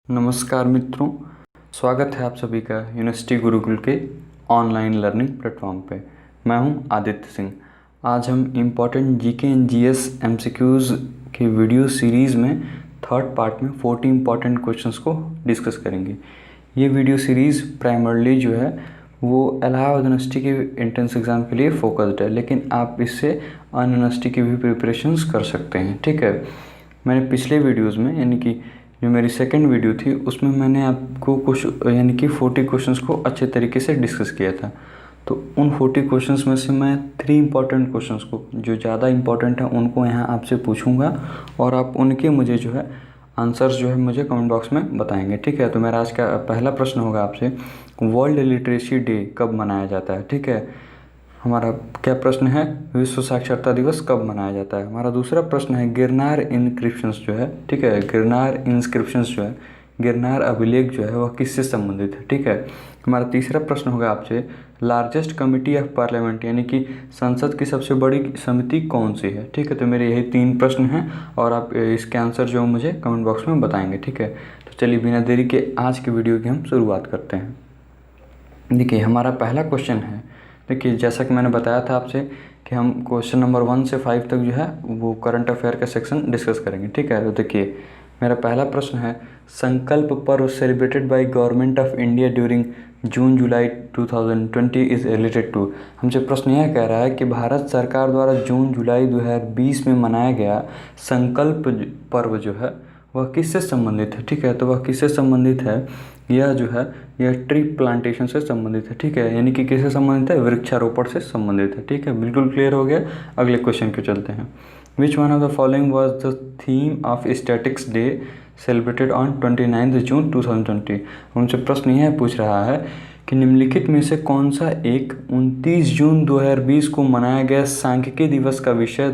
नमस्कार मित्रों, स्वागत है आप सभी का यूनिवर्सिटी गुरुकुल के ऑनलाइन लर्निंग प्लेटफॉर्म पे। मैं हूं आदित्य सिंह। आज हम important GK and GS MCQs के वीडियो सीरीज़ में थर्ड पार्ट में 40 इम्पॉर्टेंट क्वेश्चंस को डिस्कस करेंगे। ये वीडियो सीरीज़ प्राइमरली जो है वो इलाहाबाद यूनिवर्सिटी के एंट्रेंस एग्ज़ाम के लिए फोकस्ड है, लेकिन आप इससे अन्य यूनिवर्सिटी की भी प्रिपरेशंस कर सकते हैं। ठीक है, मैंने पिछले वीडियोज़ में यानी कि जो मेरी सेकंड वीडियो थी उसमें मैंने आपको कुछ यानी कि 40 क्वेश्चंस को अच्छे तरीके से डिस्कस किया था। तो उन 40 क्वेश्चंस में से मैं 3 इम्पॉर्टेंट क्वेश्चंस को, जो ज़्यादा इम्पॉर्टेंट है, उनको यहाँ आपसे पूछूंगा और आप उनके मुझे जो है आंसर्स जो है मुझे कमेंट बॉक्स में बताएंगे। ठीक है, तो मेरा आज का पहला प्रश्न होगा आपसे, वर्ल्ड लिटरेसी डे कब मनाया जाता है। ठीक है, हमारा क्या प्रश्न है, विश्व साक्षरता दिवस कब मनाया जाता है। हमारा दूसरा प्रश्न है, गिरनार इंस्क्रिप्शंस जो है, ठीक है, गिरनार इंस्क्रिप्शंस जो है, गिरनार अभिलेख जो है वह किससे संबंधित है। ठीक है, हमारा तीसरा प्रश्न होगा आपसे, लार्जेस्ट कमिटी ऑफ पार्लियामेंट यानी कि संसद की सबसे बड़ी समिति कौन सी है। ठीक है, तो मेरे यही 3 प्रश्न हैं और आप इसके आंसर जो मुझे कमेंट बॉक्स में बताएंगे। ठीक है, तो चलिए बिना देरी के आज के वीडियो की हम शुरुआत करते हैं। देखिए, हमारा पहला क्वेश्चन है, देखिए जैसा कि मैंने बताया था आपसे कि हम क्वेश्चन नंबर 1 से 5 तक जो है वो करंट अफेयर का सेक्शन डिस्कस करेंगे। ठीक है, तो देखिए मेरा पहला प्रश्न है, Sankalp Parv celebrated by government of India during June July 2020 is related to. हमसे प्रश्न यह कह रहा है कि भारत सरकार द्वारा जून जुलाई 2020 में मनाया गया संकल्प पर्व जो है वह किससे संबंधित है। ठीक है, तो वह किससे संबंधित है, यह जो है यह ट्री प्लांटेशन से संबंधित है। ठीक है, यानी कि किससे संबंधित है, वृक्षारोपण से संबंधित है। ठीक है, बिल्कुल क्लियर हो गया। अगले क्वेश्चन को चलते हैं, which one of the following was the theme of statics day celebrated on 29 जून 2020। हमसे प्रश्न यह पूछ रहा है कि निम्नलिखित में से कौन सा एक 29 जून 2020 को मनाया गया सांख्यिकी दिवस का विषय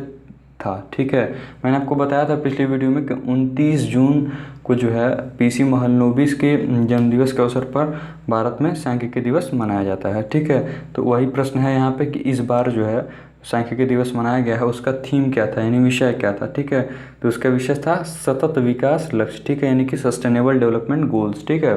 था। ठीक है, मैंने आपको बताया था पिछली वीडियो में कि 29 जून को जो है पीसी महलनोबिस के जन्मदिवस के अवसर पर भारत में सांख्यिकी दिवस मनाया जाता है। ठीक है, तो वही प्रश्न है यहाँ पे कि इस बार जो है सांख्यिकी दिवस मनाया गया है उसका थीम क्या था, यानी विषय क्या था। ठीक है, तो उसका विषय था सतत विकास लक्ष्य। ठीक है, यानी कि सस्टेनेबल डेवलपमेंट गोल्स। ठीक है,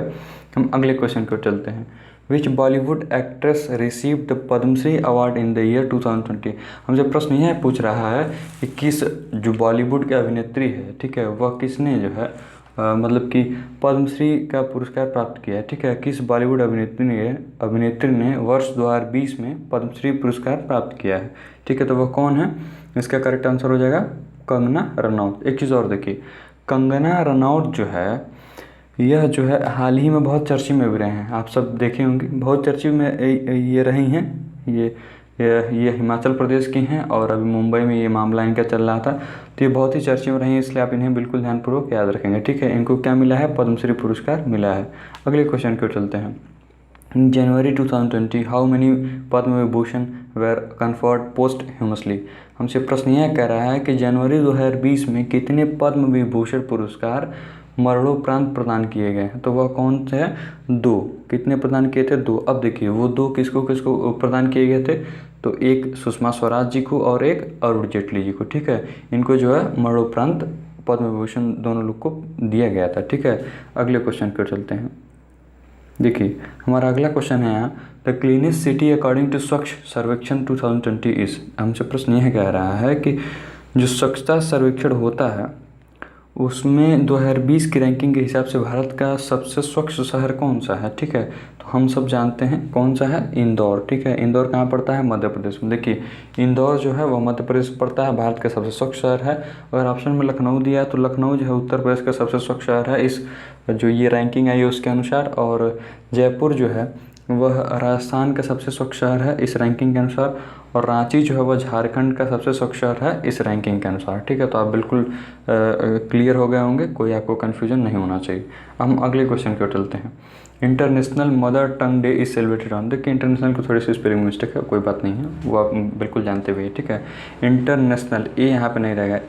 हम अगले क्वेश्चन को चलते हैं, which Bollywood actress received the Padmashri award in the year 2020। हमसे प्रश्न यह पूछ रहा है कि किस जो बॉलीवुड की अभिनेत्री है, ठीक है, वह किसने जो है मतलब कि पद्मश्री का पुरस्कार प्राप्त किया है। ठीक है, किस बॉलीवुड अभिनेत्री ने वर्ष 2020 में पद्मश्री पुरस्कार प्राप्त किया है। ठीक है, तो वह कौन है, इसका करेक्ट आंसर हो जाएगा कंगना रनौत। एक चीज़ और देखिए, कंगना रनौत जो है यह जो है हाल ही में बहुत चर्चे में भी रहे हैं। आप सब देखे होंगे, बहुत चर्चे में ये रही हैं। ये हिमाचल प्रदेश की हैं और अभी मुंबई में ये मामला इनका चल रहा था, तो ये बहुत ही चर्चे में रही हैं, इसलिए आप इन्हें बिल्कुल ध्यानपूर्वक याद रखेंगे। ठीक है, इनको क्या मिला है, पद्मश्री पुरस्कार मिला है। अगले क्वेश्चन को चलते हैं, in January 2020 how many Padma Vibhushan were conferred posthumously. हमसे प्रश्न यह कह रहा है कि जनवरी 2020 में कितने पद्म विभूषण पुरस्कार मरणोपरांत प्रदान किए गए हैं। तो वह कौन से हैं, 2। कितने प्रदान किए थे, 2। अब देखिए वो 2 किसको किसको प्रदान किए गए थे, तो एक सुषमा स्वराज जी को और एक अरुण जेटली जी को। ठीक है, इनको जो है मरणोपरांत पद्म विभूषण दोनों लोग को दिया गया था। ठीक है, अगले क्वेश्चन पर चलते हैं। देखिए हमारा अगला क्वेश्चन है यहाँ, the cleanest city according to Swachh Survekshan 2020 is. हमसे प्रश्न यह कह रहा है कि जो स्वच्छता सर्वेक्षण होता है उसमें 2020 की रैंकिंग के हिसाब से भारत का सबसे स्वच्छ शहर कौन सा है। ठीक है, तो हम सब जानते हैं कौन सा है, इंदौर। ठीक है, इंदौर कहाँ पड़ता है, मध्य प्रदेश में। देखिए इंदौर जो है वह मध्य प्रदेश में पड़ता है, भारत का सबसे स्वच्छ शहर है। अगर ऑप्शन में लखनऊ दिया है तो लखनऊ जो है उत्तर प्रदेश का सबसे स्वच्छ शहर है, इस जो ये रैंकिंग आई है उसके अनुसार। और जयपुर जो है वह राजस्थान का सबसे स्वच्छ शहर है इस रैंकिंग के अनुसार, और रांची जो है वह झारखंड का सबसे स्वच्छ शहर है इस रैंकिंग के अनुसार। ठीक है, तो आप बिल्कुल क्लियर हो गए होंगे, कोई आपको कन्फ्यूजन नहीं होना चाहिए। हम अगले क्वेश्चन की ओर चलते हैं, international mother tongue day is celebrated on. देखिए इंटरनेशनल को थोड़ी सी स्पेलिंग मिस्टेक है, कोई बात नहीं है, वो आप बिल्कुल जानते हुए। ठीक है, इंटरनेशनल ए यहाँ पे नहीं रहेगा,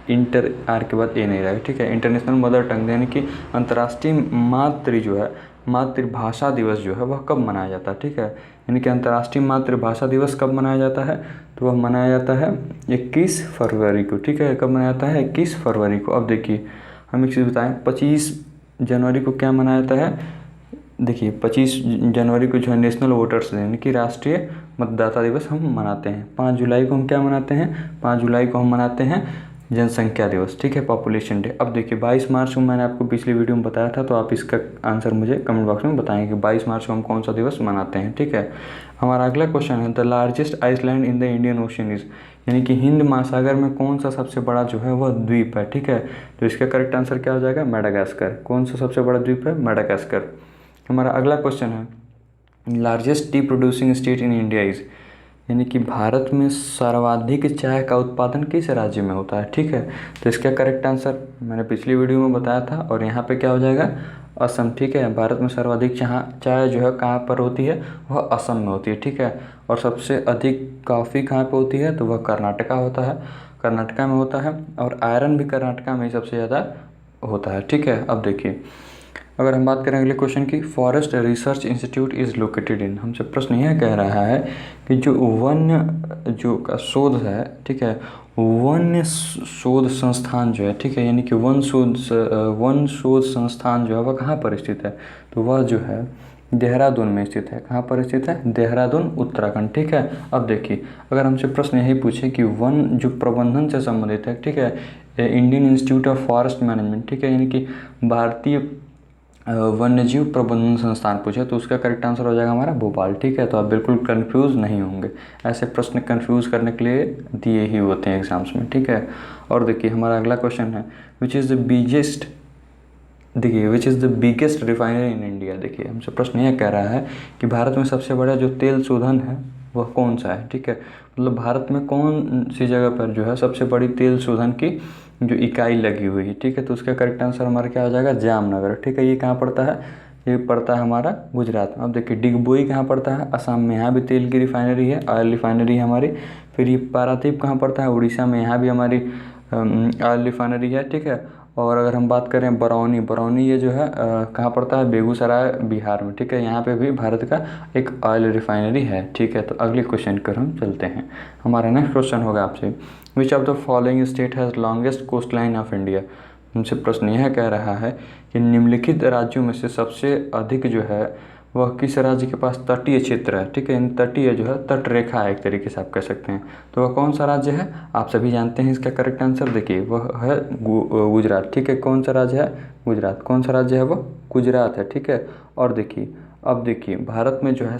इंटर आर के बाद ए नहीं रहेगा। ठीक है, इंटरनेशनल मदर टंग यानी कि अंतर्राष्ट्रीय मातृ जो है मातृभाषा दिवस जो है वह कब मनाया जाता है। ठीक है, यानी कि अंतर्राष्ट्रीय मातृभाषा दिवस कब मनाया जाता है, तो वह मनाया जाता है 21 फरवरी को। ठीक है, कब मनाया जाता है, 21 फरवरी को। अब देखिए हम एक चीज़ बताएं, 25 जनवरी को क्या मनाया जाता है? देखिए 25 जनवरी को जो है नेशनल वोटर्स डे यानी कि राष्ट्रीय मतदाता दिवस हम मनाते हैं। 5 जुलाई को हम क्या मनाते हैं? 5 जुलाई को हम मनाते हैं जनसंख्या दिवस, ठीक है, पॉपुलेशन डे। अब देखिए 22 मार्च को मैंने आपको पिछली वीडियो में बताया था, तो आप इसका आंसर मुझे कमेंट बॉक्स में बताएंगे कि 22 मार्च को हम कौन सा दिवस मनाते हैं, ठीक है। हमारा अगला क्वेश्चन है, the largest island in the Indian Ocean is, यानी कि हिंद महासागर में कौन सा सबसे बड़ा जो है वह द्वीप है, ठीक है। तो इसका करेक्ट आंसर क्या हो जाएगा? मेडागास्कर। कौन सा सबसे बड़ा द्वीप है? मेडागास्कर। हमारा अगला क्वेश्चन है, largest T producing state in India is, यानी कि भारत में सर्वाधिक चाय का उत्पादन किस राज्य में होता है, ठीक है। तो इसका करेक्ट आंसर मैंने पिछली वीडियो में बताया था, और यहाँ पे क्या हो जाएगा? असम, ठीक है। भारत में सर्वाधिक चाय जो है कहाँ पर होती है? वह असम में होती है, ठीक है। और सबसे अधिक कॉफ़ी कहाँ पे होती है? तो वह कर्नाटका होता है, कर्नाटका में होता है। और आयरन भी कर्नाटका में ही सबसे ज़्यादा होता है, ठीक है। अब देखिए अगर हम बात करें अगले क्वेश्चन की, forest research institute is located in, हमसे प्रश्न यह कह रहा है कि जो वन जो का शोध है, ठीक है, वन शोध संस्थान जो है, ठीक है, यानी कि वन शोध संस्थान जो है वह कहाँ पर स्थित है? तो वह जो है देहरादून में स्थित है। कहाँ पर स्थित है? देहरादून, उत्तराखंड, ठीक है। अब देखिए अगर हमसे प्रश्न यही पूछे कि वन जो प्रबंधन से संबंधित है, ठीक है, Indian institute of forest management, ठीक है, यानी कि भारतीय वन्यजीव प्रबंधन संस्थान पूछे, तो उसका करेक्ट आंसर हो जाएगा हमारा भोपाल, ठीक है। तो आप बिल्कुल कंफ्यूज नहीं होंगे, ऐसे प्रश्न कंफ्यूज करने के लिए दिए ही होते हैं एग्जाम्स में, ठीक है। और देखिए हमारा अगला क्वेश्चन है, which is the biggest refinery in India. देखिए हमसे प्रश्न यह कह रहा है कि भारत में सबसे बड़ा जो तेल शोधन है वह कौन सा है, ठीक है। मतलब भारत में कौन सी जगह पर जो है सबसे बड़ी तेल शोधन की जो इकाई लगी हुई है, ठीक है। तो उसका करेक्ट आंसर हमारा क्या हो जाएगा? जामनगर, ठीक है। ये कहाँ पड़ता है? ये पड़ता है हमारा गुजरात में। अब देखिए डिगबोई कहाँ पड़ता है? असम में, यहाँ भी तेल की रिफाइनरी है, ऑयल रिफाइनरी है हमारी। फिर ये पारादीप कहाँ पड़ता है? उड़ीसा में, यहाँ भी हमारी ऑयल रिफाइनरी है, ठीक है। और अगर हम बात करें बरौनी ये जो है कहाँ पड़ता है? बेगूसराय, बिहार में, ठीक है। यहाँ पे भी भारत का एक ऑयल रिफाइनरी है, ठीक है। तो अगले क्वेश्चन पर हम चलते हैं। हमारा नेक्स्ट क्वेश्चन होगा आपसे, which of the following state has longest coast line of India. हमसे प्रश्न यह कह रहा है कि निम्नलिखित राज्यों में से सबसे अधिक जो है वह किस राज्य के पास तटीय क्षेत्र है, ठीक है। इन तटीय जो है तट रेखा है एक तरीके से आप कह सकते हैं। तो वह कौन सा राज्य है? आप सभी जानते हैं इसका करेक्ट आंसर। देखिए वह है गुजरात, ठीक है। कौन सा राज्य है? गुजरात। कौन सा राज्य है? वह गुजरात है, ठीक है। और देखिए अब देखिए भारत में जो है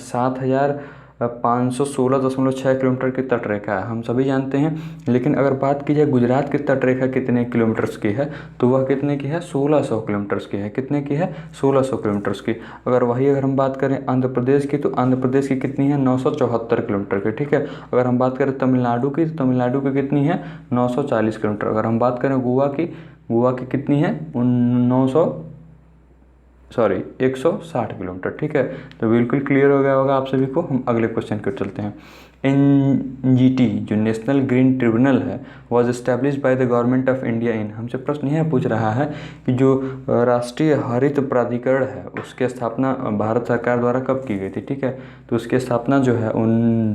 7516.6 किलोमीटर की तट रेखा है, हम सभी जानते हैं। लेकिन अगर बात की जाए गुजरात की तट रेखा कितने किलोमीटर्स की है, तो वह कितने की है? 1600 किलोमीटर्स की है। कितने की है? 1600 किलोमीटर्स की। अगर हम बात करें आंध्र प्रदेश की, तो आंध्र प्रदेश की कितनी है? 974 किलोमीटर की, ठीक है। अगर हम बात करें तमिलनाडु की, तो तमिलनाडु की कितनी है? 940 किलोमीटर। अगर हम बात करें गोवा की कितनी है? 160 किलोमीटर, ठीक है। तो बिल्कुल क्लियर हो गया होगा आप सभी को। हम अगले क्वेश्चन पर चलते हैं। NGT जो नेशनल ग्रीन ट्रिब्यूनल है was establish by the government of India in, हमसे प्रश्न यह पूछ रहा है कि जो राष्ट्रीय हरित प्राधिकरण है उसकी स्थापना भारत सरकार द्वारा कब की गई थी, ठीक है। तो उसकी स्थापना जो है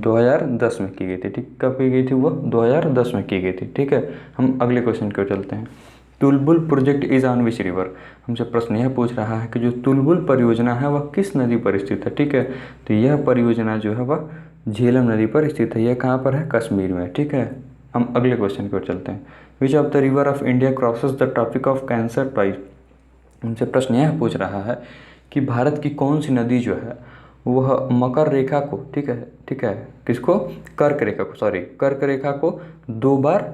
2010 में की गई थी, ठीक। कब की गई थी? वो 2010 में की गई थी, ठीक है। हम अगले क्वेश्चन पर चलते हैं। Tulbul project is on which river, हमसे प्रश्न यह पूछ रहा है कि जो तुलबुल परियोजना है वह किस नदी पर स्थित है, ठीक है। तो यह परियोजना जो है वह झेलम नदी पर स्थित है। यह कहाँ पर है? कश्मीर में, ठीक है। हम अगले क्वेश्चन की ओर चलते हैं। Which of the river of India crosses the tropic of cancer twice, हमसे प्रश्न यह पूछ रहा है कि भारत की कौन सी नदी जो है वह मकर रेखा को, ठीक है, किसको? कर्क रेखा को 2 बार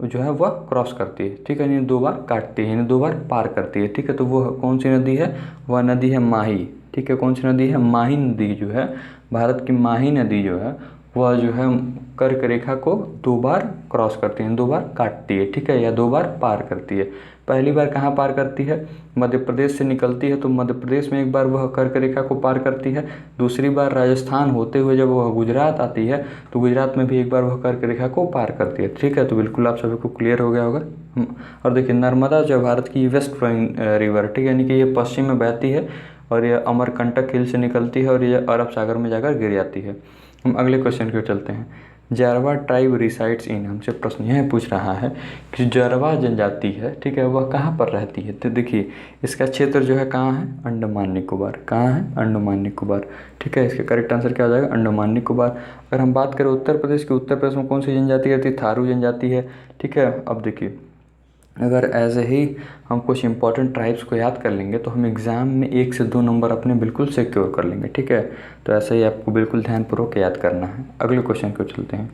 जो है वह क्रॉस करती है, ठीक है, यानी 2 बार काटती है, यानी 2 बार पार करती है, ठीक है। तो वह कौन सी नदी है? वह नदी है माही, ठीक है। कौन सी नदी है? माही नदी जो है, भारत की माही नदी जो है वह जो है कर्क रेखा को 2 बार क्रॉस करती है, 2 बार काटती है, ठीक है, या 2 बार पार करती है। पहली बार कहाँ पार करती है? मध्य प्रदेश से निकलती है, तो मध्य प्रदेश में एक बार वह कर्क रेखा को पार करती है। दूसरी बार राजस्थान होते हुए जब वह गुजरात आती है तो गुजरात में भी एक बार वह कर्क रेखा को पार करती है, ठीक है। तो बिल्कुल आप सभी को क्लियर हो गया होगा। और देखिए नर्मदा जो भारत की वेस्ट फ्लोइंग रिवर, ठीक है, यानी कि ये पश्चिम में बहती है और यह अमरकंटक हिल से निकलती है और यह अरब सागर में जाकर गिर जाती है। हम अगले क्वेश्चन की ओर चलते हैं। जारवा ट्राइब रिसाइड्स इन, हमसे प्रश्न यह पूछ रहा है कि जारवा जनजाति है, ठीक है, वह कहाँ पर रहती है। तो देखिए इसका क्षेत्र जो है कहाँ है, अंडमान निकोबार। कहाँ है, अंडमान निकोबार, ठीक है। इसका करेक्ट आंसर क्या हो जाएगा, अंडमान निकोबार। अगर हम बात करें उत्तर प्रदेश की, उत्तर प्रदेश में कौन सी जनजाति रहती है, थारू जनजाति है, ठीक है। अब देखिए अगर ऐसे ही हम कुछ इंपॉर्टेंट ट्राइब्स को याद कर लेंगे तो हम एग्ज़ाम में 1 से 2 नंबर अपने बिल्कुल सिक्योर कर लेंगे, ठीक है। तो ऐसे ही आपको बिल्कुल ध्यानपूर्वक याद करना है। अगले क्वेश्चन को चलते हैं।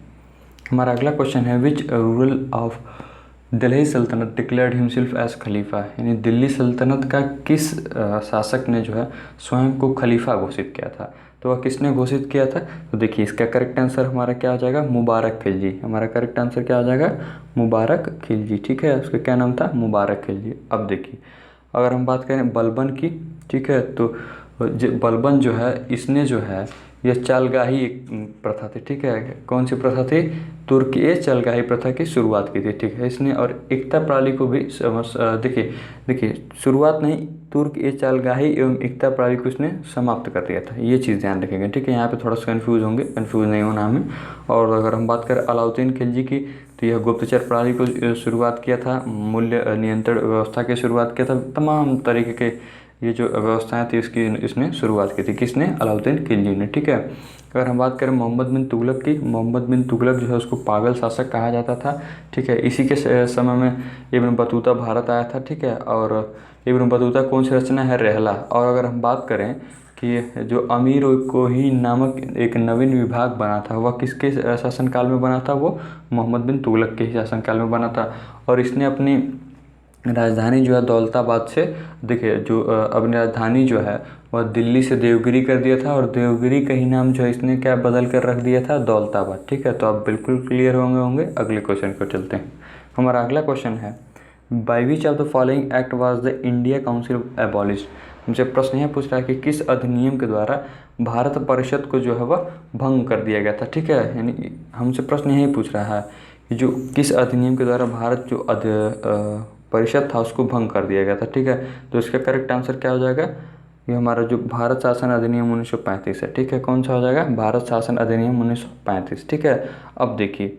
हमारा अगला क्वेश्चन है विच रूरल ऑफ दिल्ली सल्तनत डिक्लेयर्ड हिमसेल्फ एज खलीफा, यानी दिल्ली सल्तनत का किस शासक ने जो है स्वयं को खलीफा घोषित किया था। तो वह किसने घोषित किया था। तो देखिए इसका करेक्ट आंसर हमारा क्या हो जाएगा, मुबारक खिलजी। हमारा करेक्ट आंसर क्या हो जाएगा, मुबारक खिलजी, ठीक है। उसका क्या नाम था, मुबारक खिलजी। अब देखिए अगर हम बात करें बलबन की, ठीक है, तो बलबन जो है इसने जो है यह चालगाही एक प्रथा थी, ठीक है। कौन सी प्रथा थी, तुर्क ये चालगाही प्रथा की शुरुआत की थी, ठीक है इसने। और एकता प्रणाली को भी देखिए शुरुआत नहीं, तुर्क ये चालगाही एवं एकता प्रणाली को इसने समाप्त कर दिया था, ये चीज़ ध्यान रखेंगे, ठीक है। यहाँ पे थोड़ा सा कन्फ्यूज होंगे, कन्फ्यूज नहीं होना हमें। और अगर हम बात करें अलाउद्दीन खिलजी की, तो यह गुप्तचर प्रणाली को शुरुआत किया था, मूल्य नियंत्रण व्यवस्था की शुरुआत किया था, तमाम तरीके के ये जो व्यवस्थाएं थी इसने शुरुआत की थी, किसने, अलाउद्दीन खिलजी ने, ठीक है। अगर हम बात करें मोहम्मद बिन तुगलक की, मोहम्मद बिन तुगलक जो है उसको पागल शासक कहा जाता था, ठीक है। इसी के समय में इब्न बतूता भारत आया था, ठीक है। और इब्न बतूता कौन सी रचना है, रहला। और अगर हम बात करें कि जो अमीर कोही नामक एक नवीन विभाग बना था, वह किसके शासनकाल में बना था, वो मोहम्मद बिन तुगलक के शासनकाल में बना था। और इसने अपनी राजधानी जो है दौलताबाद से, देखिए जो अपनी राजधानी जो है वह दिल्ली से देवगिरी कर दिया था, और देवगिरी का ही नाम जो है इसने क्या बदल कर रख दिया था, दौलताबाद, ठीक है। तो आप बिल्कुल क्लियर होंगे। अगले क्वेश्चन को चलते हैं। हमारा अगला क्वेश्चन है by which of the following act was the India council abolished. हमसे प्रश्न यह पूछ रहा है कि किस अधिनियम के द्वारा भारत परिषद को जो है वह भंग कर दिया गया था, ठीक है। यानी हमसे प्रश्न यही पूछ रहा है कि जो किस अधिनियम के द्वारा भारत जो परिषद था उसको भंग कर दिया गया था, ठीक है। तो इसका करेक्ट आंसर क्या हो जाएगा, ये हमारा जो भारत शासन अधिनियम 1935 है, ठीक है। कौन सा हो जाएगा, भारत शासन अधिनियम 1935, ठीक है। अब देखिए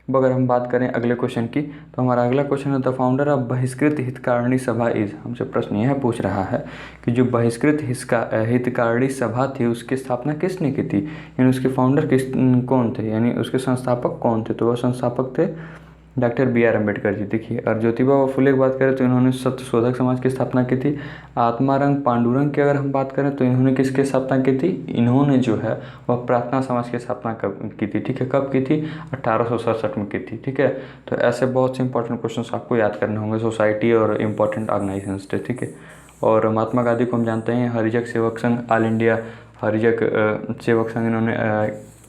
अगर हम बात करें अगले क्वेश्चन की, तो हमारा अगला क्वेश्चन है द फाउंडर ऑफ बहिष्कृत हितकारिणी सभा इज। हमसे प्रश्न यह पूछ रहा है कि जो बहिष्कृत हितकारिणी सभा थी उसकी स्थापना किसने की थी, यानी उसके फाउंडर कौन थे, यानी उसके संस्थापक कौन थे। तो वह संस्थापक थे डॉक्टर B.R. अम्बेडकर जी। देखिए और ज्योतिबा फुले की बात करें तो इन्होंने सत्यशोधक समाज की स्थापना की थी। आत्मारंग पांडुरंग की अगर हम बात करें तो इन्होंने किसकी स्थापना की थी, इन्होंने जो है वह प्रार्थना समाज की स्थापना की थी, ठीक है। कब की थी, 1867 में की थी, ठीक है। तो ऐसे बहुत से इंपॉर्टेंट क्वेश्चन आपको याद करने होंगे सोसाइटी और इम्पोर्टेंट ऑर्गेनाइजेशन से, ठीक है। और महात्मा गांधी को हम जानते हैं हरिजन सेवक संघ, ऑल इंडिया हरिजन सेवक संघ, इन्होंने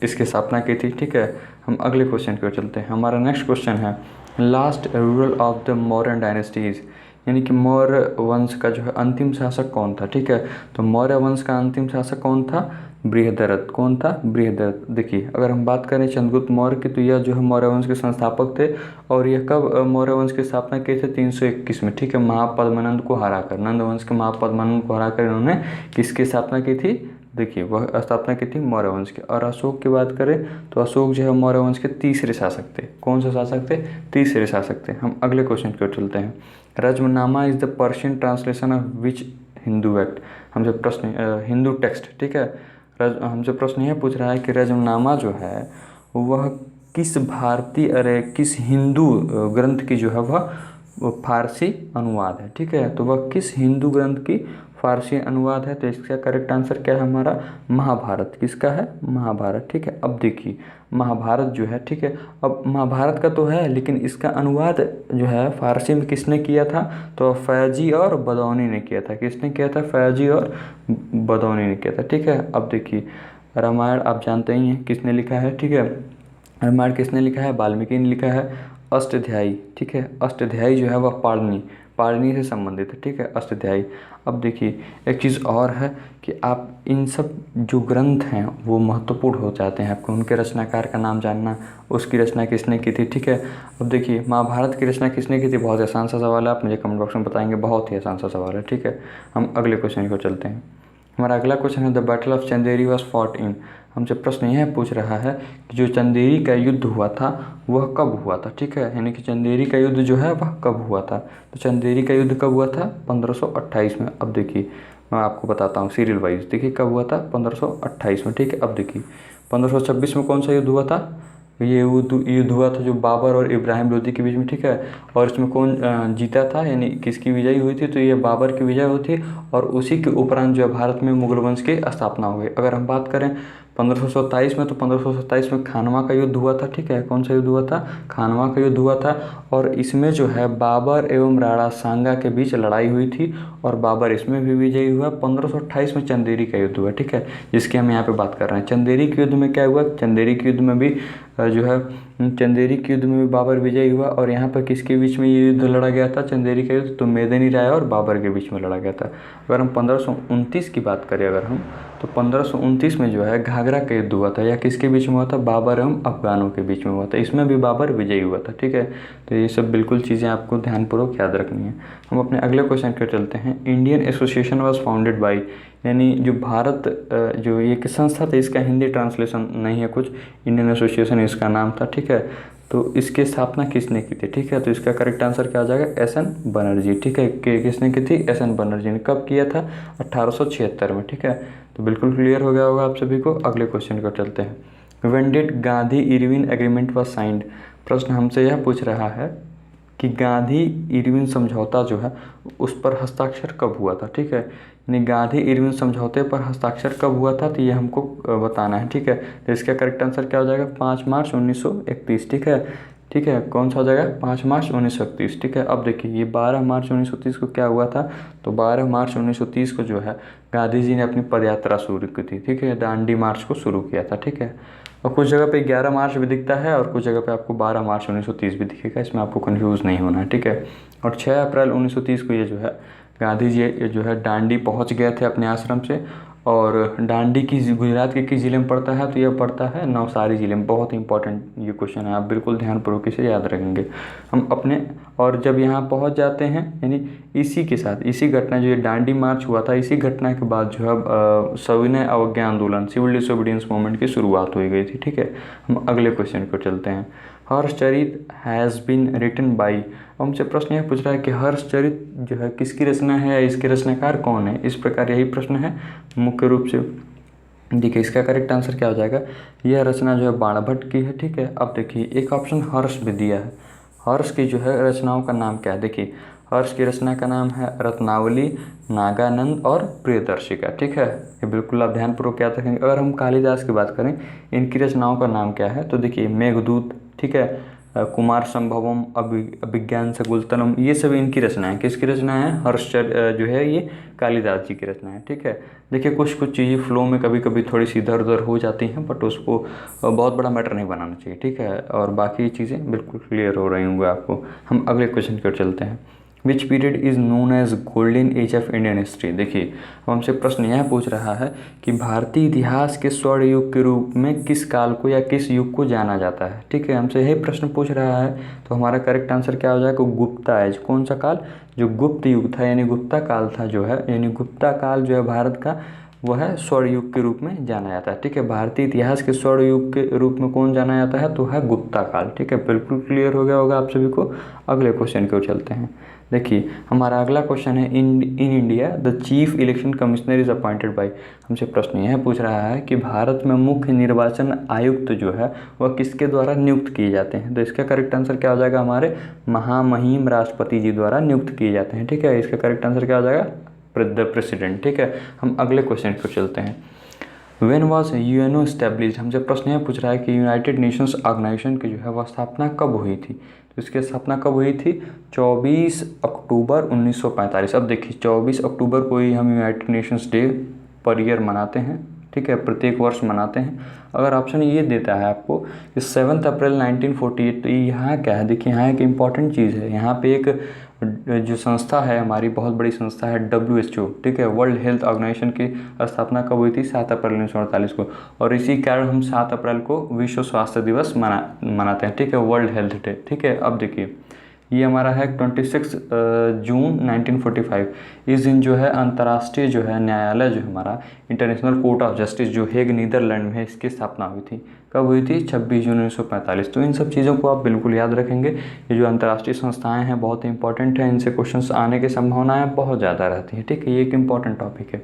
इसकी स्थापना की थी, ठीक है। हम अगले क्वेश्चन की ओर चलते हैं। हमारा नेक्स्ट क्वेश्चन है last ruler of the Mauryan dynasties, यानी कि मौर्य वंश का जो है अंतिम शासक कौन था, ठीक है। तो मौर्य वंश का अंतिम शासक कौन था, बृहदरथ। कौन था, बृहदरथ। देखिए अगर हम बात करें चंद्रगुप्त मौर्य की, तो यह जो है मौर्य वंश के संस्थापक थे, और यह कब मौर्य वंश की स्थापना की थे, 321 में, ठीक है। महापद्मानंद को हराकर, नंद वंश के महापद्मानंद को हराकर इन्होंने किसकी स्थापना की थी, देखिए वह स्थापना की थी मौर्य वंश की। और अशोक की बात करें तो अशोक जो है मौर्य वंश के तीसरे शासक थे। कौन से शासक थे, तीसरे शासक थे। हम अगले क्वेश्चन की ओर चलते हैं। Razmnama is the Persian translation of which Hindu act. हमसे प्रश्न हिंदू टेक्स्ट, ठीक है। हमसे प्रश्न यह पूछ रहा है कि रज्मनामा जो है वह किस भारतीय अरे किस हिंदू ग्रंथ की जो है वह फारसी अनुवाद है, ठीक है। तो वह किस हिंदू ग्रंथ की फारसी अनुवाद है। तो इसका करेक्ट आंसर क्या है हमारा, महाभारत। किसका है, महाभारत, ठीक है। अब देखिए महाभारत जो है, ठीक है, अब महाभारत का तो है लेकिन इसका अनुवाद जो है फारसी में किसने किया था, तो फैजी और बदौनी ने किया था। किसने किया था, फैजी और बदौनी ने किया था, ठीक है। अब देखिए रामायण आप जानते ही हैं किसने लिखा है, ठीक है। रामायण किसने लिखा है, वाल्मीकि ने लिखा है। अष्टाध्यायी, ठीक है, अष्टाध्यायी जो है वह पाणिनि से संबंधित है, ठीक है, अष्टाध्यायी। अब देखिए एक चीज़ और है कि आप इन सब जो ग्रंथ हैं वो महत्वपूर्ण हो जाते हैं आपको उनके रचनाकार का नाम जानना, उसकी रचना किसने की थी, ठीक है। अब देखिए महाभारत की रचना किसने की थी, बहुत आसान सा सवाल है, आप मुझे कमेंट बॉक्स में बताएंगे, बहुत ही आसान सा सवाल है, ठीक है। हम अगले क्वेश्चन को चलते हैं। हमारा अगला क्वेश्चन है the battle of Chanderi was fought in. हमसे प्रश्न यह पूछ रहा है कि जो चंदेरी का युद्ध हुआ था वह कब हुआ था, ठीक है, यानी कि चंदेरी का युद्ध जो है वह कब हुआ था। तो चंदेरी का युद्ध कब हुआ था, 1528 में। अब देखिए मैं आपको बताता हूँ सीरियल वाइज। देखिए कब हुआ था, 1528 में, ठीक है। अब देखिए 1526 में कौन सा युद्ध हुआ था, ये युद्ध हुआ था जो बाबर और इब्राहिम लोदी के बीच में, ठीक है। और इसमें कौन जीता था, यानी किसकी विजय हुई थी, तो ये बाबर की विजय हुई थी। और उसी के उपरांत जो है भारत में मुगल वंश की स्थापना हो गई। अगर हम बात करें 1527 में, तो 1527 में खानवा का युद्ध हुआ था, ठीक है। कौन सा युद्ध हुआ था, खानवा का युद्ध हुआ था। और इसमें जो है बाबर एवं राणा सांगा के बीच लड़ाई हुई थी और बाबर इसमें भी विजयी हुआ। 1528 में चंदेरी का युद्ध हुआ, ठीक है, जिसकी हम यहाँ पे बात कर रहे हैं। चंदेरी के युद्ध में क्या हुआ, चंदेरी के युद्ध में भी जो है चंदेरी के युद्ध में भी बाबर विजयी हुआ। और यहाँ पर किसके बीच में ये युद्ध लड़ा गया था, चंदेरी का युद्ध, तो मेदिनी राय और बाबर के बीच में लड़ा गया था। अगर हम 1529 की बात करें अगर हम, तो 1529 में जो है घाघरा का युद्ध हुआ था, या किसके बीच में हुआ था, बाबर एवं अफगानों के बीच में हुआ था। इसमें भी बाबर विजयी हुआ था, ठीक है। तो ये सब बिल्कुल चीज़ें आपको ध्यानपूर्वक याद रखनी है। हम अपने अगले क्वेश्चन पर चलते हैं। Indian association was founded by, यानी जो भारत जो ये किस संस्था थी, इसका हिंदी ट्रांसलेशन नहीं है कुछ, इंडियन एसोसिएशन इसका नाम था, ठीक है। तो इसकी स्थापना किसने की थी, ठीक है। तो इसका करेक्ट आंसर क्या आ जाएगा, एस एन बनर्जी, ठीक है। किसने की थी, एस एन बनर्जी ने। कब किया था, 1876 में, ठीक है। तो बिल्कुल क्लियर हो गया होगा आप सभी को। अगले क्वेश्चन को चलते हैं। When did Gandhi Irwin agreement was signed. प्रश्न हमसे यह पूछ रहा है कि गांधी इरविन समझौता जो है उस पर हस्ताक्षर कब हुआ था, ठीक है। यानी गांधी इरविन समझौते पर हस्ताक्षर कब हुआ था, तो ये हमको बताना है, ठीक है। तो इसका करेक्ट आंसर क्या हो जाएगा, 5 मार्च 1931, ठीक है। ठीक है, कौन सा हो जाएगा, 5 मार्च 1931, ठीक है। अब देखिए ये 12 मार्च 1930 को क्या हुआ था, तो 12 मार्च 1930 को जो है गांधी जी ने अपनी पदयात्रा शुरू की थी, ठीक है। दांडी मार्च को शुरू किया था, ठीक है। और कुछ जगह पे 11 मार्च भी दिखता है और कुछ जगह पे आपको 12 मार्च 1930 भी दिखेगा, इसमें आपको कंफ्यूज नहीं होना है, ठीक है। और 6 अप्रैल 1930 को ये जो है गांधी जी जो है दांडी पहुंच गए थे अपने आश्रम से। और दांडी की गुजरात के किस ज़िले में पड़ता है, तो यह पड़ता है नवसारी ज़िले में। बहुत इंपॉर्टेंट ये क्वेश्चन है, आप बिल्कुल ध्यानपूर्वक इसे याद रखेंगे। हम अपने और जब यहाँ पहुँच जाते हैं, यानी इसी के साथ इसी घटना जो ये दांडी मार्च हुआ था, इसी घटना के बाद जो है सविनय अवज्ञा आंदोलन, सिविल डिसोबीडियंस मूवमेंट की शुरुआत हो गई थी, ठीक है। हम अगले क्वेश्चन को चलते हैं। Harshacharita has been written by. हमसे प्रश्न यह पूछ रहा है कि हर्षचरित जो है किसकी रचना है या इसके रचनाकार कौन है, इस प्रकार यही प्रश्न है मुख्य रूप से। देखिए इसका करेक्ट आंसर क्या हो जाएगा, यह रचना जो है बाणभट्ट की है, ठीक है। अब देखिए एक ऑप्शन हर्ष भी दिया है। हर्ष की जो है रचनाओं का नाम क्या है, देखिए हर्ष की रचना का नाम है रत्नावली, नागानंद और प्रियदर्शिका, ठीक है। ये बिल्कुल आप ध्यानपूर्वक याद रखेंगे। अगर हम कालिदास की बात करें, इनकी रचनाओं का नाम क्या है, तो देखिए मेघदूत, ठीक है, कुमार संभवम, अभिज्ञान सकुलतलम, ये सब इनकी रचना है। किसकी रचना है, हर्षचर जो है ये कालिदास जी की रचना है, ठीक है। देखिए कुछ चीज़ें फ्लो में कभी कभी थोड़ी सी इधर उधर हो जाती हैं, बट उसको बहुत बड़ा मैटर नहीं बनाना चाहिए, ठीक है। और बाकी चीज़ें बिल्कुल क्लियर हो रही होंगी आपको। हम अगले क्वेश्चन की ओर चलते हैं। Which period is known as golden age of Indian history. देखिए हमसे प्रश्न यह पूछ रहा है कि भारतीय इतिहास के स्वर्ण युग के रूप में किस काल को या किस युग को जाना जाता है, ठीक है। हमसे यही प्रश्न पूछ रहा है, तो हमारा करेक्ट आंसर क्या हो जाएगा, गुप्ता एज। कौन सा काल, जो गुप्त युग था यानी गुप्ता काल था जो है, यानी गुप्ता काल जो है भारत का वो है स्वर्ण युग के रूप में जाना जाता है, ठीक है। भारतीय इतिहास के स्वर्ण युग के रूप में कौन जाना जाता है, तो है गुप्ता काल, ठीक है। बिल्कुल क्लियर हो गया होगा आप सभी को। अगले क्वेश्चन की ओर चलते हैं। देखिए हमारा अगला क्वेश्चन है, in India the chief election commissioner is appointed by. हमसे प्रश्न यह पूछ रहा है कि भारत में मुख्य निर्वाचन आयुक्त जो है वह किसके द्वारा नियुक्त किए जाते हैं, तो इसका करेक्ट आंसर क्या हो जाएगा, हमारे महामहिम राष्ट्रपति जी द्वारा नियुक्त किए जाते हैं, ठीक है। इसका करेक्ट आंसर क्या हो जाएगा, द प्रेसिडेंट, ठीक है। हम अगले क्वेश्चन को चलते हैं। When was UNO established. हमसे प्रश्न यह पूछ रहा है कि यूनाइटेड नेशंस ऑर्गेनाइजेशन की जो है वह स्थापना कब हुई थी, तो इसकी स्थापना कब हुई थी, 24 अक्टूबर 1945। अब देखिए 24 अक्टूबर को ही हम United Nations day per year मनाते हैं, ठीक है, प्रत्येक वर्ष मनाते हैं। अगर ऑप्शन ये देता है आपको कि 7 अप्रैल 1948, तो यहाँ क्या है, देखिए यहाँ एक इम्पॉर्टेंट चीज़ है। यहाँ पे एक जो संस्था है हमारी, बहुत बड़ी संस्था है WHO, ठीक है, वर्ल्ड हेल्थ ऑर्गेनाइजेशन की स्थापना कब हुई थी, 7 अप्रैल 1948 को। और इसी कारण हम 7 अप्रैल को विश्व स्वास्थ्य दिवस मनाते हैं, ठीक है, वर्ल्ड हेल्थ डे, ठीक है। अब देखिए ये हमारा है 26 जून 1945। इस दिन जो है अंतर्राष्ट्रीय जो है न्यायालय जो हमारा इंटरनेशनल कोर्ट ऑफ जस्टिस जो हेग नीदरलैंड में है, इसकी स्थापना हुई थी। कब हुई थी? 26 जून 1945। तो इन सब चीज़ों को आप बिल्कुल याद रखेंगे। ये जो अंतर्राष्ट्रीय संस्थाएं हैं बहुत इंपॉर्टेंट है, इनसे क्वेश्चंस आने की संभावनाएं बहुत ज़्यादा रहती हैं। ठीक है, ये एक इंपॉर्टेंट टॉपिक है।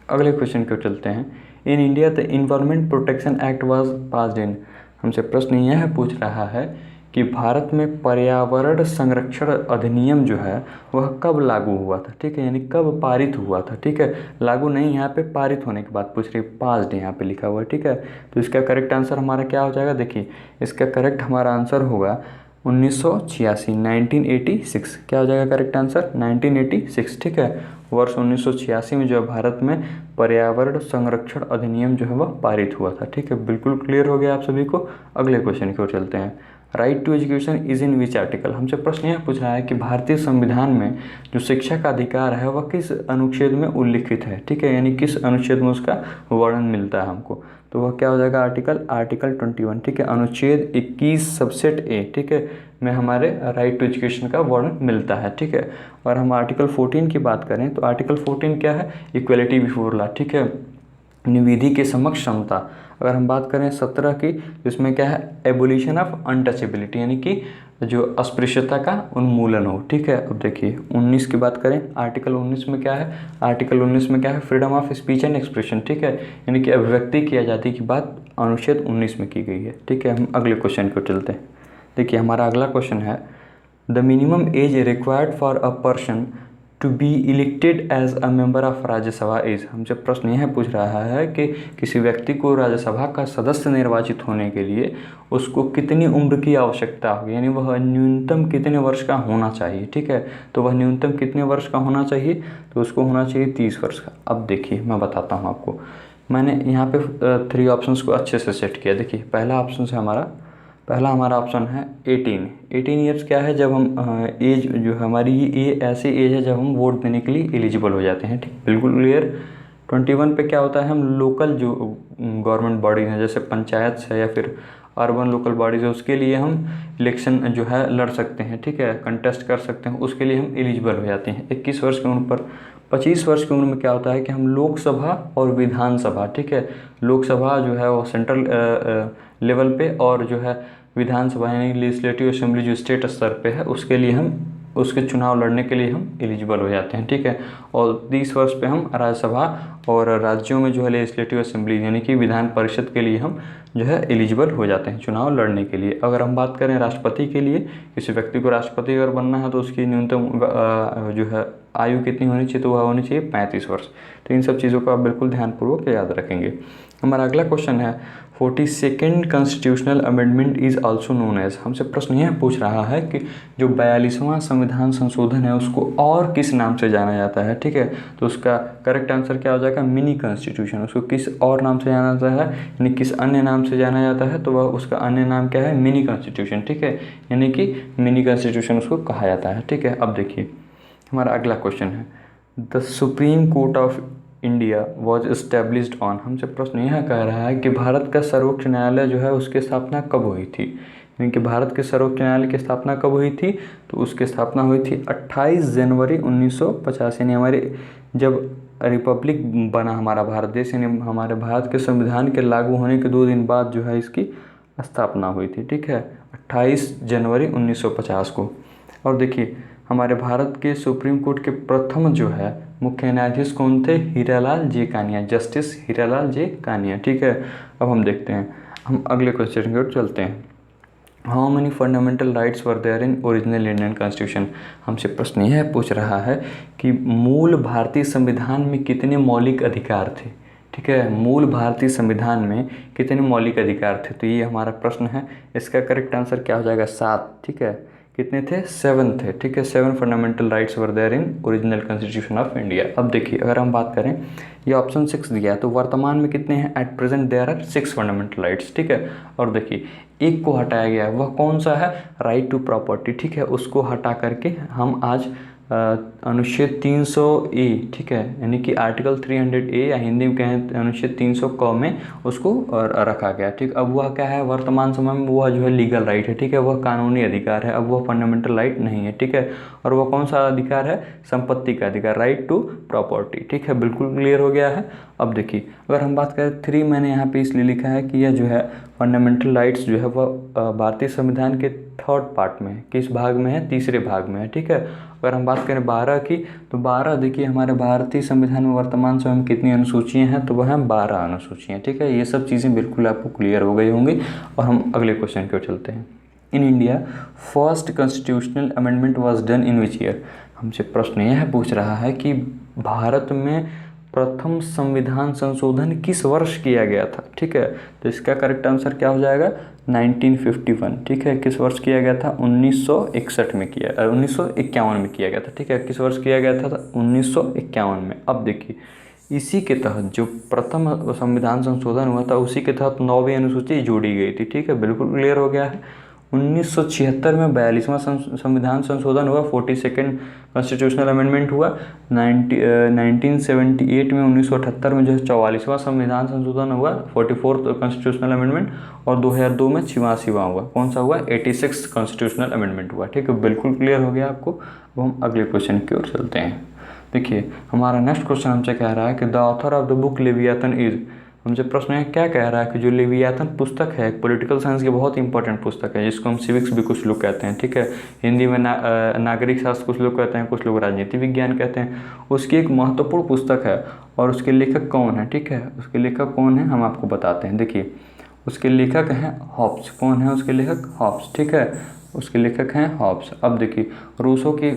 अगले क्वेश्चन को चलते हैं। In India the environment protection act was passed in. हमसे प्रश्न यह पूछ रहा है कि भारत में पर्यावरण संरक्षण अधिनियम जो है वह कब लागू हुआ था। ठीक है, यानी कब पारित हुआ था। ठीक है, लागू नहीं, यहाँ पे पारित होने की बात पूछ रही है, पास्ड यहाँ पे लिखा हुआ है। ठीक है, तो इसका करेक्ट आंसर हमारा क्या हो जाएगा? देखिए, इसका करेक्ट हमारा आंसर होगा 1986, 1986। क्या हो जाएगा करेक्ट आंसर? 1986। ठीक है, वर्ष 1986 में जो है भारत में पर्यावरण संरक्षण अधिनियम जो है वह पारित हुआ था। ठीक है, बिल्कुल क्लियर हो गया आप सभी को। अगले क्वेश्चन की ओर चलते हैं। Right to education is in which article. हमसे प्रश्न यह पूछ रहा है कि भारतीय संविधान में जो शिक्षा का अधिकार है वह किस अनुच्छेद में उल्लिखित है। ठीक है, यानी किस अनुच्छेद में उसका वर्णन मिलता है हमको। तो वह क्या हो जाएगा? आर्टिकल 21। ठीक है, अनुच्छेद 21 सबसेट ए, ठीक है, में हमारे राइट टू एजुकेशन का वर्णन मिलता है। ठीक है, और हम आर्टिकल 14 की बात करें तो आर्टिकल 14 क्या है? Equality before law. ठीक है, विधि के समक्ष समता। अगर हम बात करें 17 की, इसमें क्या है? एबोलिशन ऑफ अनटचेबिलिटी, यानी कि जो अस्पृश्यता का उन्मूलन हो। ठीक है, अब देखिए 19 की बात करें, आर्टिकल 19 में क्या है? आर्टिकल 19 में क्या है? Freedom of speech and expression. ठीक है, यानी कि अभिव्यक्ति की आज़ादी की बात अनुच्छेद 19 में की गई है। ठीक है, हम अगले क्वेश्चन को चलते हैं। देखिए, हमारा अगला क्वेश्चन है the minimum age required for a person to be elected as a member of Rajya Sabha is. हमसे प्रश्न यह पूछ रहा है कि किसी व्यक्ति को राज्यसभा का सदस्य निर्वाचित होने के लिए उसको कितनी उम्र की आवश्यकता होगी, यानी वह न्यूनतम कितने वर्ष का होना चाहिए। ठीक है, तो वह न्यूनतम कितने वर्ष का होना चाहिए? तो उसको होना चाहिए 30 वर्ष का। अब देखिए, मैं बताता हूँ आपको। मैंने यहाँ पे 3 ऑप्शंस को अच्छे से सेट किया। देखिए, पहला हमारा ऑप्शन है 18 ईयर्स। क्या है? जब हम एज जो हमारी ये ऐसी एज है जब हम वोट देने के लिए एलिजिबल हो जाते हैं। ठीक, बिल्कुल क्लियर। 21 पे क्या होता है? हम लोकल जो गवर्नमेंट बॉडीज हैं जैसे पंचायत है या फिर अर्बन लोकल बॉडीज है, उसके लिए हम इलेक्शन जो है लड़ सकते हैं। ठीक है, कंटेस्ट कर सकते हैं, उसके लिए हम एलिजिबल हो जाते हैं 21 वर्ष की उम्र पर। 25 वर्ष की उम्र में क्या होता है कि हम लोकसभा और विधानसभा, ठीक है, लोकसभा जो है वो सेंट्रल लेवल पे और जो है विधानसभा यानी लेजिस्लेटिव असेंबली जो स्टेट स्तर पे है उसके लिए हम उसके चुनाव लड़ने के लिए हम एलिजिबल हो जाते हैं। ठीक है, और 30 वर्ष पे हम राज्यसभा और राज्यों में जो है लेजिस्लेटिव असेंबली यानी कि विधान परिषद के लिए हम जो है एलिजिबल हो जाते हैं चुनाव लड़ने के लिए। अगर हम बात करें राष्ट्रपति के लिए, किसी व्यक्ति को राष्ट्रपति अगर बनना है तो उसकी न्यूनतम जो है आयु कितनी होनी चाहिए? तो वह होनी चाहिए 35 वर्ष। तो इन सब चीज़ों को आप बिल्कुल ध्यानपूर्वक याद रखेंगे। हमारा अगला क्वेश्चन है 42nd constitutional amendment is also known as. हमसे प्रश्न यह पूछ रहा है कि जो 42वां संविधान संशोधन है उसको और किस नाम से जाना जाता है। ठीक है, तो उसका करेक्ट आंसर क्या हो जाएगा? Mini constitution. उसको किस और नाम से जाना जाता है, यानी किस अन्य नाम से जाना जाता है, तो वह उसका अन्य नाम क्या है? Mini constitution. ठीक है, यानी कि मिनी कॉन्स्टिट्यूशन उसको कहा जाता है। ठीक है, अब देखिए हमारा अगला क्वेश्चन है the supreme court of India was established on. हमसे प्रश्न यह कह रहा है कि भारत का सर्वोच्च न्यायालय जो है उसकी स्थापना कब हुई थी, यानी कि भारत के सर्वोच्च न्यायालय की स्थापना कब हुई थी? तो उसकी स्थापना हुई थी 28 जनवरी 1950, यानी हमारे जब रिपब्लिक बना हमारा भारत देश, यानी हमारे भारत के संविधान के लागू होने के 2 दिन बाद जो है इसकी स्थापना हुई थी। ठीक है, 28 जनवरी 1950 को। और देखिए हमारे भारत के सुप्रीम कोर्ट के प्रथम जो है मुख्य न्यायाधीश कौन थे? हीरालाल जे कानिया, जस्टिस हीरालाल जे कानिया। ठीक है, अब हम देखते हैं, हम अगले क्वेश्चन की ओर चलते हैं। How many fundamental rights were there in original Indian constitution. हमसे प्रश्न यह पूछ रहा है कि मूल भारतीय संविधान में कितने मौलिक अधिकार थे। ठीक है, मूल भारतीय संविधान में कितने मौलिक अधिकार थे? तो ये हमारा प्रश्न है। इसका करेक्ट आंसर क्या हो जाएगा? 7। ठीक है, कितने थे? 7 थे। ठीक है, 7 fundamental rights were there in original constitution of India. अब देखिए अगर हम बात करें, ये ऑप्शन 6 दिया है, तो वर्तमान में कितने हैं? At present there are 6 fundamental rights. ठीक है, और देखिए एक को हटाया गया है, वह कौन सा है? Right to property. ठीक है, उसको हटा करके हम आज अनुच्छेद 300A, ठीक है, यानी कि आर्टिकल 300A या हिंदी में कहें अनुच्छेद 300 क में उसको रखा गया। ठीक, अब वह क्या है, वर्तमान समय में वह जो है लीगल राइट है, ठीक है, वह कानूनी अधिकार है, अब वह फंडामेंटल राइट नहीं है। ठीक है, और वह कौन सा अधिकार है, संपत्ति का अधिकार, राइट टू प्रॉपर्टी। ठीक है, बिल्कुल क्लियर हो गया है। अब देखिए अगर हम बात करें 3, मैंने यहाँ पे इसलिए लिखा है कि यह जो है फंडामेंटल राइट्स जो है वह भारतीय संविधान के 3rd पार्ट में है। किस भाग में है, 3रे भाग में है। ठीक है, अगर हम बात करें 12 की, तो 12 देखिए हमारे भारतीय संविधान में वर्तमान समय में कितनी अनुसूचियाँ हैं, तो वह 12 अनुसूचियाँ। ठीक है, ये सब चीज़ें बिल्कुल आपको क्लियर हो गई होंगी। और हम अगले क्वेश्चन की ओर चलते हैं। In India first constitutional amendment was done in which year. हमसे प्रश्न यह पूछ रहा है कि भारत में प्रथम संविधान संशोधन किस वर्ष किया गया था। ठीक है, तो इसका करेक्ट आंसर क्या हो जाएगा, 1951। ठीक है, किस वर्ष किया गया था, 1961 में किया, 1951 में किया गया था। ठीक है, किस वर्ष किया गया था, 1951 में। अब देखिए इसी के तहत जो प्रथम संविधान संशोधन हुआ था, उसी के तहत 9वीं अनुसूची जोड़ी गई थी। ठीक है, बिल्कुल क्लियर हो गया है। 1976 में 42वां संविधान संशोधन हुआ, 42nd कॉन्स्टिट्यूशनल अमेंडमेंट हुआ। 1978 में 1978 में जो है 44वां संविधान संशोधन हुआ, 44th कॉन्स्टिट्यूशनल अमेंडमेंट। और 2002 में 86वां हुआ, कौन सा हुआ, 86th कॉन्स्टिट्यूशनल अमेंडमेंट हुआ। ठीक है, बिल्कुल क्लियर हो गया आपको। अब हम अगले क्वेश्चन की ओर चलते हैं। देखिए हमारा नेक्स्ट क्वेश्चन हमसे कह रहा है कि the author of the book Leviathan is. हमसे प्रश्न है क्या कह रहा है कि जो लेवियाथन पुस्तक है, पॉलिटिकल साइंस की बहुत इंपॉर्टेंट पुस्तक है, जिसको हम सिविक्स भी कुछ लोग कहते हैं। ठीक है, हिंदी में नागरिक शास्त्र कुछ लोग कहते हैं, कुछ लोग राजनीति विज्ञान कहते हैं। उसकी एक महत्वपूर्ण पुस्तक है और उसके लेखक कौन है। ठीक है, उसके लेखक कौन है हम आपको बताते हैं। देखिए उसके लेखक हैं हॉब्स। कौन है उसके लेखक, हॉब्स। ठीक है, उसके लेखक हैं हॉब्स। अब देखिए रूसो की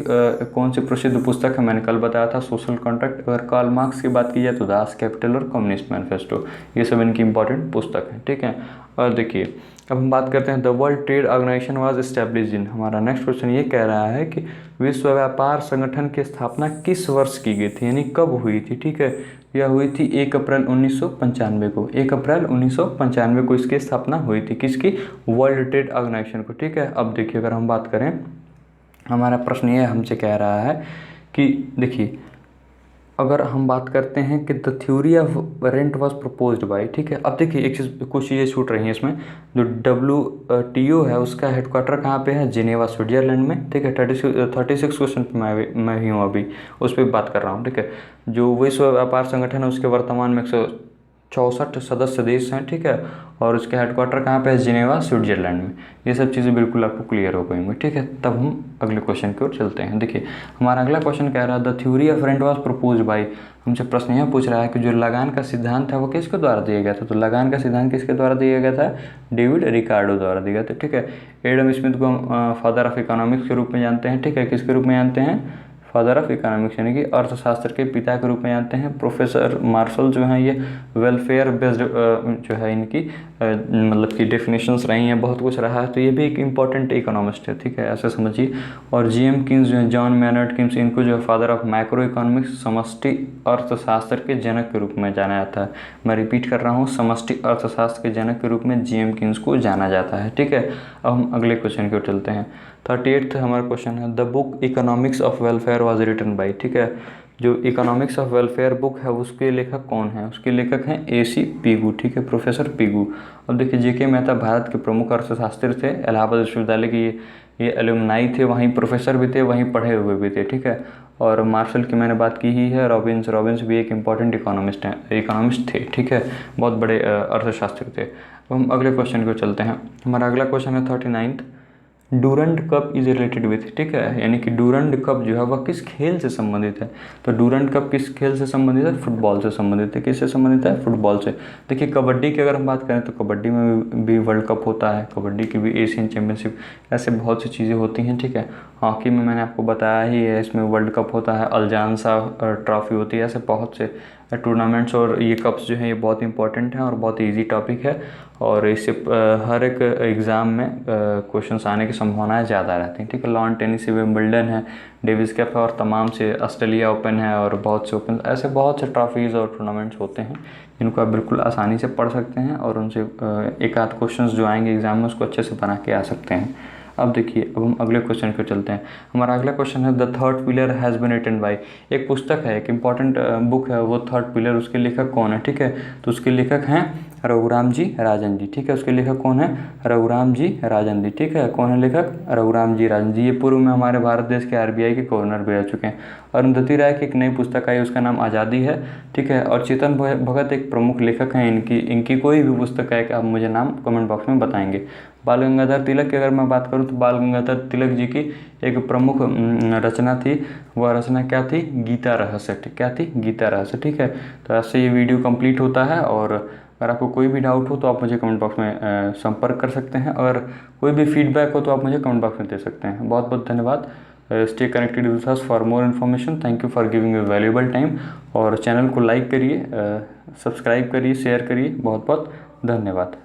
कौन सी प्रसिद्ध पुस्तक है, मैंने कल बताया था, सोशल कॉन्ट्रैक्ट। अगर कार्ल मार्क्स की बात की जाए तो दास कैपिटल और कम्युनिस्ट मैनिफेस्टो, ये सब इनकी इंपॉर्टेंट पुस्तक है। ठीक है, और देखिए अब हम बात करते हैं the world trade organization was established in. हमारा नेक्स्ट क्वेश्चन ये कह रहा है कि विश्व व्यापार संगठन की स्थापना किस वर्ष की गई थी, यानी कब हुई थी। ठीक है, यह हुई थी 1 अप्रैल 1995 को। 1 अप्रैल 1995 को इसकी स्थापना हुई थी, किसकी, वर्ल्ड ट्रेड ऑर्गेनाइजेशन को। ठीक है, अब देखिए अगर हम बात करें, हमारा प्रश्न ये हमसे कह रहा है कि देखिए अगर हम बात करते हैं कि the theory of rent was proposed by. ठीक है, अब देखिए एक चीज़, कुछ चीज़ें छूट रही हैं इसमें। जो WTO है उसका हेडक्वार्टर कहाँ पे है, जिनेवा स्विट्जरलैंड में। ठीक है, 36 क्वेश्चन पे मैं ही हूँ अभी, उस पर बात कर रहा हूँ। ठीक है, जो विश्व व्यापार संगठन है उसके वर्तमान में 164 सदस्य देश हैं। ठीक है, और उसके हेडक्वार्टर कहाँ पे है, जिनेवा स्विट्जरलैंड में। ये सब चीज़ें बिल्कुल आपको क्लियर हो गई होंगी। ठीक है, तब हम अगले क्वेश्चन की ओर चलते हैं। देखिए हमारा अगला क्वेश्चन कह रहा है the theory of rent was proposed by. हमसे प्रश्न यह पूछ रहा है कि जो लगान का सिद्धांत था वो किसके द्वारा दिया गया था। तो लगान का सिद्धांत किसके द्वारा दिया गया था, डेविड रिकार्डो द्वारा दिया गया था। ठीक है, एडम स्मिथ को हम फादर ऑफ इकोनॉमिक्स के रूप में जानते हैं। ठीक है, किसके रूप में जानते हैं, फादर ऑफ इकोनॉमिक्स यानी कि अर्थशास्त्र के पिता के रूप में जानते हैं। प्रोफेसर मार्शल जो हैं ये वेलफेयर बेस्ड जो है इनकी मतलब कि डेफिनेशंस रही हैं, बहुत कुछ रहा है, तो ये भी एक इम्पॉर्टेंट इकोनॉमिस्ट है। ठीक है, ऐसे समझिए। और GM किन्स जो है, जॉन मैनर्ड किन्स, इनको जो है फादर ऑफ माइक्रो इकोनॉमिक्स, समष्टि अर्थशास्त्र के जनक के रूप में जाना जाता है। मैं रिपीट कर रहा हूँ, समष्टि अर्थशास्त्र के जनक के रूप में GM किन्स को जाना जाता है। ठीक है, अब हम अगले क्वेश्चन की ओर चलते हैं। 38th हमारा क्वेश्चन है the book economics of welfare was written by. ठीक है, जो इकोनॉमिक्स ऑफ वेलफेयर बुक है उसके लेखक कौन है, उसके लेखक हैं AC पीगू। ठीक है, प्रोफेसर पीगू। अब देखिए JK मेहता भारत के प्रमुख अर्थशास्त्री थे, इलाहाबाद विश्वविद्यालय की ये एलुमनाई थे, वहीं प्रोफेसर भी थे, वहीं पढ़े हुए भी थे। ठीक है, और मार्शल की मैंने बात की ही है। रॉबिन्स भी एक इम्पॉर्टेंट इकोनॉमिस्ट थे। ठीक है, बहुत बड़े अर्थशास्त्री थे। अब हम अगले क्वेश्चन को चलते हैं। हमारा अगला क्वेश्चन है 39th Durand cup is related with. ठीक है, यानी कि डूरंड कप जो है वह किस खेल से संबंधित है। तो डूरंड कप किस खेल से संबंधित है, फुटबॉल से संबंधित है। किससे संबंधित है, फुटबॉल से। देखिए कबड्डी की अगर हम बात करें तो कबड्डी में भी वर्ल्ड कप होता है, कबड्डी की भी एशियन चैम्पियनशिप, ऐसे बहुत सी चीज़ें होती हैं। ठीक है, हॉकी में मैंने आपको बताया ही है, इसमें वर्ल्ड कप होता है, अल्जान्सा ट्रॉफी होती है, ऐसे बहुत से टूर्नामेंट्स और ये कप्स जो हैं ये बहुत इंपॉर्टेंट हैं और बहुत ईजी टॉपिक है। और इससे हर एक एग्ज़ाम में क्वेश्चंस आने की संभावनाएं ज़्यादा रहती हैं। ठीक है, लॉन टेनिस विंबलडन है, डेविस कप है, और तमाम से ऑस्ट्रेलिया ओपन है, और बहुत से ओपन, ऐसे बहुत से ट्रॉफीज़ और टूर्नामेंट्स होते हैं जिनको आप बिल्कुल आसानी से पढ़ सकते हैं और उनसे एक आध क्वेश्चंस जो आएंगे एग्ज़ाम में उसको अच्छे से बना के आ सकते हैं। अब देखिए, अब हम अगले क्वेश्चन पर चलते हैं। हमारा अगला क्वेश्चन है the third pillar has been written by. एक पुस्तक है, एक इम्पॉर्टेंट बुक है, वो थर्ड पिलर, उसके लेखक कौन है? ठीक है, तो उसके लेखक हैं रघुराम जी राजन जी। ठीक है, उसके लेखक कौन है? रघुराम जी राजन जी। ठीक है, कौन है लेखक? रघुराम जी राजन जी। ये पूर्व में हमारे भारत देश के आरबीआई के गवर्नर भी रह चुके हैं। अरुंधति राय की एक नई पुस्तक आई, उसका नाम आज़ादी है। ठीक है, और चेतन भगत एक प्रमुख लेखक हैं। इनकी कोई भी पुस्तक है कि आप मुझे नाम कमेंट बॉक्स में बताएंगे। बाल गंगाधर तिलक की अगर मैं बात करूं तो बाल गंगाधर तिलक जी की एक प्रमुख रचना थी। वह रचना क्या थी? गीता रहस्य। क्या थी? गीता रहस्य। ठीक है, तो ऐसे ये वीडियो कंप्लीट होता है, और अगर आपको कोई भी डाउट हो तो आप मुझे कमेंट बॉक्स में संपर्क कर सकते हैं। अगर कोई भी फीडबैक हो तो आप मुझे कमेंट बॉक्स में दे सकते हैं। बहुत बहुत धन्यवाद। Stay connected with us for more information. Thank you for giving your valuable time. और चैनल को लाइक करिए, सब्सक्राइब करिए, शेयर करिए। बहुत बहुत धन्यवाद।